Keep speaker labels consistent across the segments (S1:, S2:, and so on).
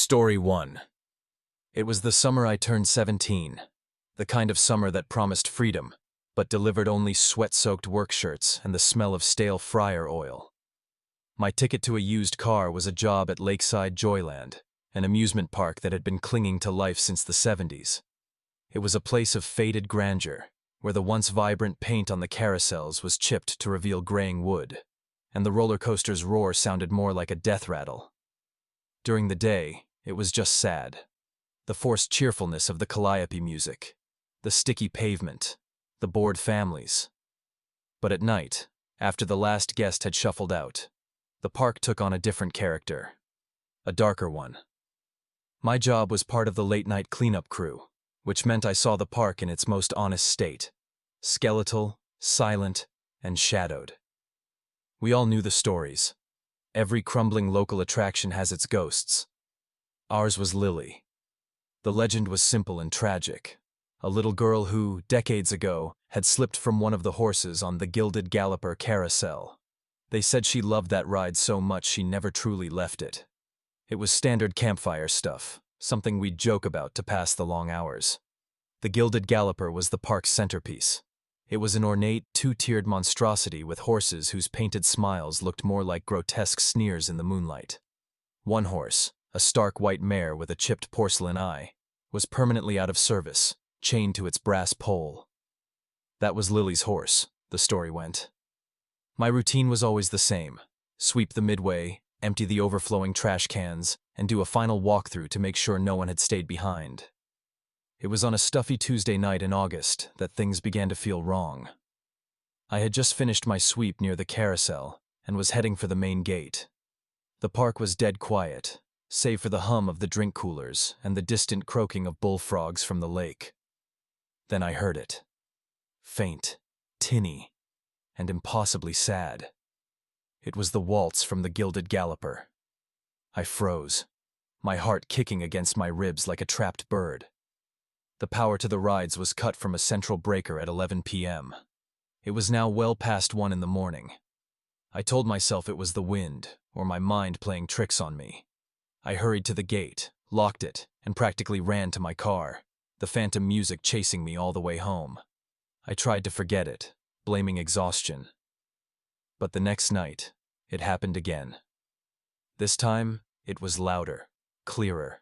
S1: Story 1. It was the summer I turned 17, the kind of summer that promised freedom, but delivered only sweat-soaked work shirts and the smell of stale fryer oil. My ticket to a used car was a job at Lakeside Joyland, an amusement park that had been clinging to life since the 70s. It was a place of faded grandeur, where the once vibrant paint on the carousels was chipped to reveal graying wood, and the roller coaster's roar sounded more like a death rattle. During the day, it was just sad. The forced cheerfulness of the calliope music, the sticky pavement, the bored families. But at night, after the last guest had shuffled out, the park took on a different character, a darker one. My job was part of the late-night cleanup crew, which meant I saw the park in its most honest state, skeletal, silent, and shadowed. We all knew the stories. Every crumbling local attraction has its ghosts. Ours was Lily. The legend was simple and tragic. A little girl who, decades ago, had slipped from one of the horses on the Gilded Galloper carousel. They said she loved that ride so much she never truly left it. It was standard campfire stuff, something we'd joke about to pass the long hours. The Gilded Galloper was the park's centerpiece. It was an ornate, two-tiered monstrosity with horses whose painted smiles looked more like grotesque sneers in the moonlight. One horse, a stark white mare with a chipped porcelain eye, was permanently out of service, chained to its brass pole. That was Lily's horse, the story went. My routine was always the same: sweep the midway, empty the overflowing trash cans, and do a final walkthrough to make sure no one had stayed behind. It was on a stuffy Tuesday night in August that things began to feel wrong. I had just finished my sweep near the carousel and was heading for the main gate. The park was dead quiet, save for the hum of the drink coolers and the distant croaking of bullfrogs from the lake. Then I heard it. Faint, tinny, and impossibly sad. It was the waltz from the Gilded Galloper. I froze, my heart kicking against my ribs like a trapped bird. The power to the rides was cut from a central breaker at 11 p.m. It was now well past 1 in the morning. I told myself it was the wind, or my mind playing tricks on me. I hurried to the gate, locked it, and practically ran to my car, the phantom music chasing me all the way home. I tried to forget it, blaming exhaustion. But the next night, it happened again. This time, it was louder, clearer.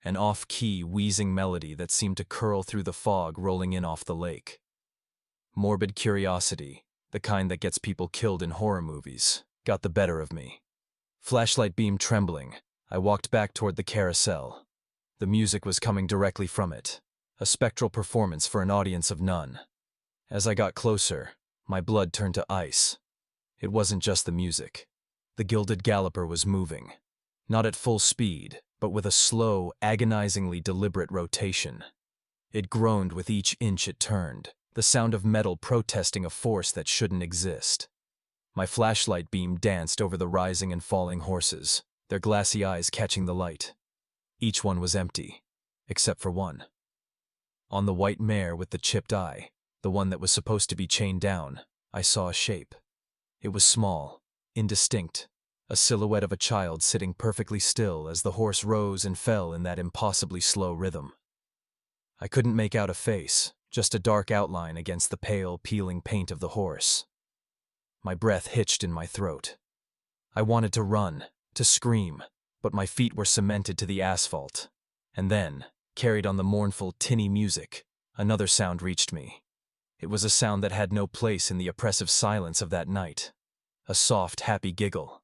S1: An off-key, wheezing melody that seemed to curl through the fog rolling in off the lake. Morbid curiosity, the kind that gets people killed in horror movies, got the better of me. Flashlight beam trembling, I walked back toward the carousel. The music was coming directly from it, a spectral performance for an audience of none. As I got closer, my blood turned to ice. It wasn't just the music. The Gilded Galloper was moving, not at full speed, but with a slow, agonizingly deliberate rotation. It groaned with each inch it turned, the sound of metal protesting a force that shouldn't exist. My flashlight beam danced over the rising and falling horses, their glassy eyes catching the light. Each one was empty, except for one. On the white mare with the chipped eye, the one that was supposed to be chained down, I saw a shape. It was small, indistinct, a silhouette of a child sitting perfectly still as the horse rose and fell in that impossibly slow rhythm. I couldn't make out a face, just a dark outline against the pale, peeling paint of the horse. My breath hitched in my throat. I wanted to run, to scream, but my feet were cemented to the asphalt. And then, carried on the mournful, tinny music, another sound reached me. It was a sound that had no place in the oppressive silence of that night. A soft, happy giggle.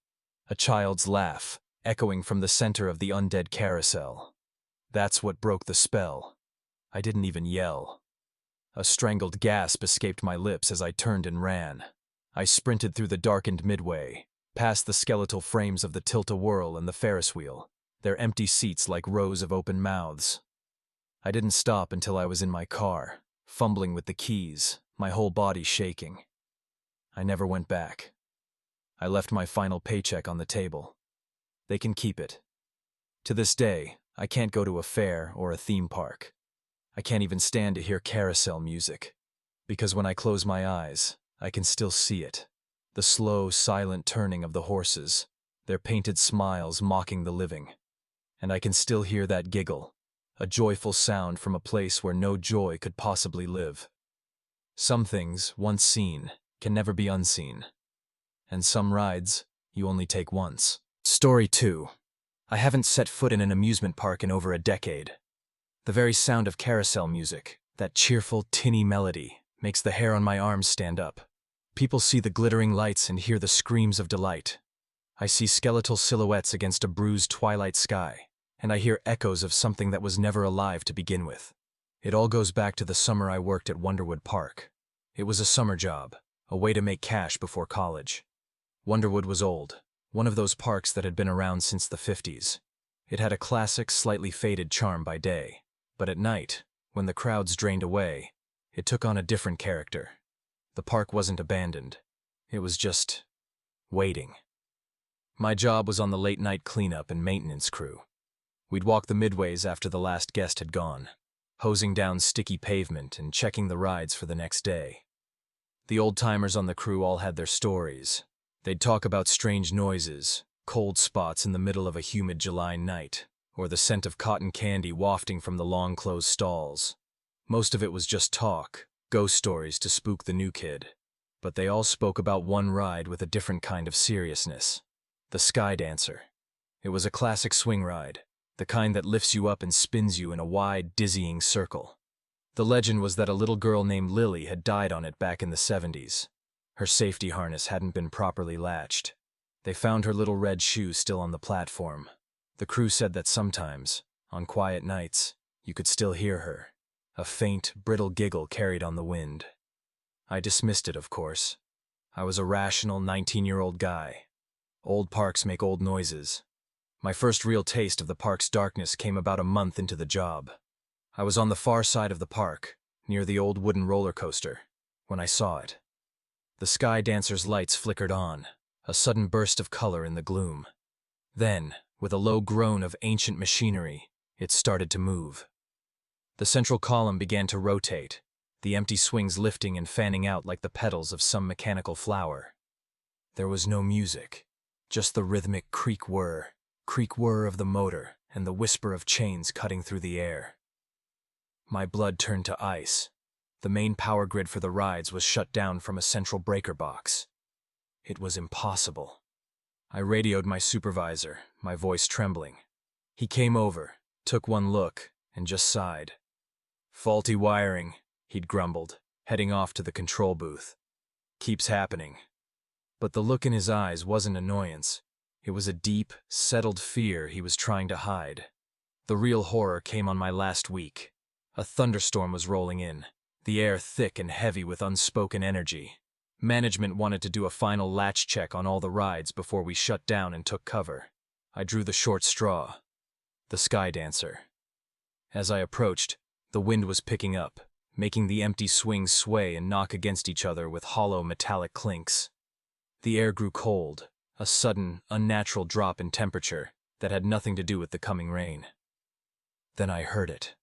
S1: A child's laugh, echoing from the center of the undead carousel. That's what broke the spell. I didn't even yell. A strangled gasp escaped my lips as I turned and ran. I sprinted through the darkened midway, past the skeletal frames of the tilt-a-whirl and the Ferris wheel, their empty seats like rows of open mouths. I didn't stop until I was in my car, fumbling with the keys, my whole body shaking. I never went back. I left my final paycheck on the table. They can keep it. To this day, I can't go to a fair or a theme park. I can't even stand to hear carousel music, because when I close my eyes, I can still see it. The slow, silent turning of the horses, their painted smiles mocking the living. And I can still hear that giggle, a joyful sound from a place where no joy could possibly live. Some things, once seen, can never be unseen. And some rides, you only take once. Story 2. I haven't set foot in an amusement park in over a decade. The very sound of carousel music, that cheerful, tinny melody, makes the hair on my arms stand up. People see the glittering lights and hear the screams of delight. I see skeletal silhouettes against a bruised twilight sky, and I hear echoes of something that was never alive to begin with. It all goes back to the summer I worked at Wonderwood Park. It was a summer job, a way to make cash before college. Wonderwood was old, one of those parks that had been around since the 50s. It had a classic, slightly faded charm by day, but at night, when the crowds drained away, it took on a different character. The park wasn't abandoned. It was just waiting. My job was on the late-night cleanup and maintenance crew. We'd walk the midways after the last guest had gone, hosing down sticky pavement and checking the rides for the next day. The old-timers on the crew all had their stories. They'd talk about strange noises, cold spots in the middle of a humid July night, or the scent of cotton candy wafting from the long-closed stalls. Most of it was just talk, ghost stories to spook the new kid. But they all spoke about one ride with a different kind of seriousness. The Sky Dancer. It was a classic swing ride, the kind that lifts you up and spins you in a wide, dizzying circle. The legend was that a little girl named Lily had died on it back in the 70s. Her safety harness hadn't been properly latched. They found her little red shoe still on the platform. The crew said that sometimes, on quiet nights, you could still hear her, a faint, brittle giggle carried on the wind. I dismissed it, of course. I was a rational 19-year-old guy. Old parks make old noises. My first real taste of the park's darkness came about a month into the job. I was on the far side of the park, near the old wooden roller coaster, when I saw it. The Sky Dancer's lights flickered on, a sudden burst of color in the gloom. Then, with a low groan of ancient machinery, it started to move. The central column began to rotate, the empty swings lifting and fanning out like the petals of some mechanical flower. There was no music, just the rhythmic creak whir of the motor and the whisper of chains cutting through the air. My blood turned to ice. The main power grid for the rides was shut down from a central breaker box. It was impossible. I radioed my supervisor, my voice trembling. He came over, took one look, and just sighed. "Faulty wiring," he'd grumbled, heading off to the control booth. "Keeps happening." But the look in his eyes wasn't annoyance. It was a deep, settled fear he was trying to hide. The real horror came on my last week. A thunderstorm was rolling in, the air thick and heavy with unspoken energy. Management wanted to do a final latch check on all the rides before we shut down and took cover. I drew the short straw. The Sky Dancer. As I approached, the wind was picking up, making the empty swings sway and knock against each other with hollow metallic clinks. The air grew cold, a sudden, unnatural drop in temperature that had nothing to do with the coming rain. Then I heard it.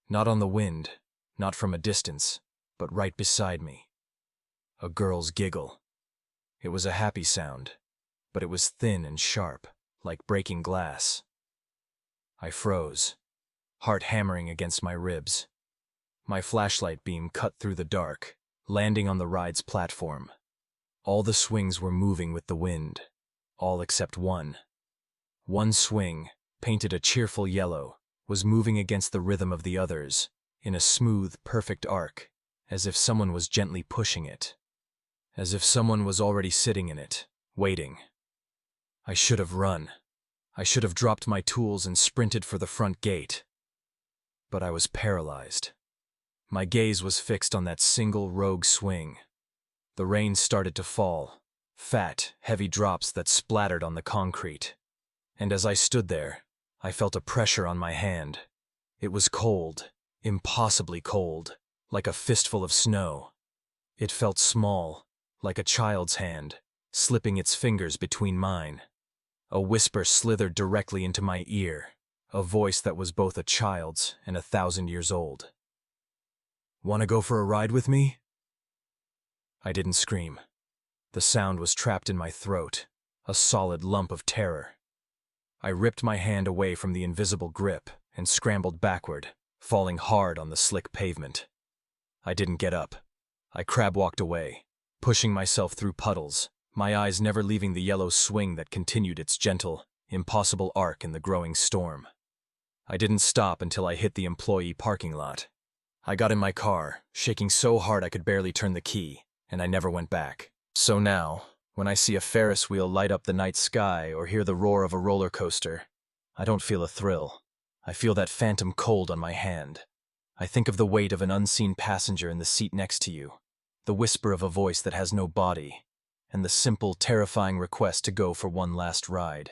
S1: Not on the wind, not from a distance, but right beside me. A girl's giggle. It was a happy sound, but it was thin and sharp, like breaking glass. I froze, heart hammering against my ribs. My flashlight beam cut through the dark, landing on the ride's platform. All the swings were moving with the wind, all except one. One swing, painted a cheerful yellow, was moving against the rhythm of the others, in a smooth, perfect arc, as if someone was gently pushing it. As if someone was already sitting in it, waiting. I should have run. I should have dropped my tools and sprinted for the front gate. But I was paralyzed. My gaze was fixed on that single rogue swing. The rain started to fall, fat, heavy drops that splattered on the concrete. And as I stood there, I felt a pressure on my hand. It was cold, impossibly cold, like a fistful of snow. It felt small, like a child's hand, slipping its fingers between mine. A whisper slithered directly into my ear, a voice that was both a child's and 1,000 years old. "Want to go for a ride with me?" I didn't scream. The sound was trapped in my throat, a solid lump of terror. I ripped my hand away from the invisible grip and scrambled backward, falling hard on the slick pavement. I didn't get up. I crab-walked away, pushing myself through puddles, my eyes never leaving the yellow swing that continued its gentle, impossible arc in the growing storm. I didn't stop until I hit the employee parking lot. I got in my car, shaking so hard I could barely turn the key, and I never went back. So now, when I see a Ferris wheel light up the night sky or hear the roar of a roller coaster, I don't feel a thrill. I feel that phantom cold on my hand. I think of the weight of an unseen passenger in the seat next to you, the whisper of a voice that has no body, and the simple, terrifying request to go for one last ride.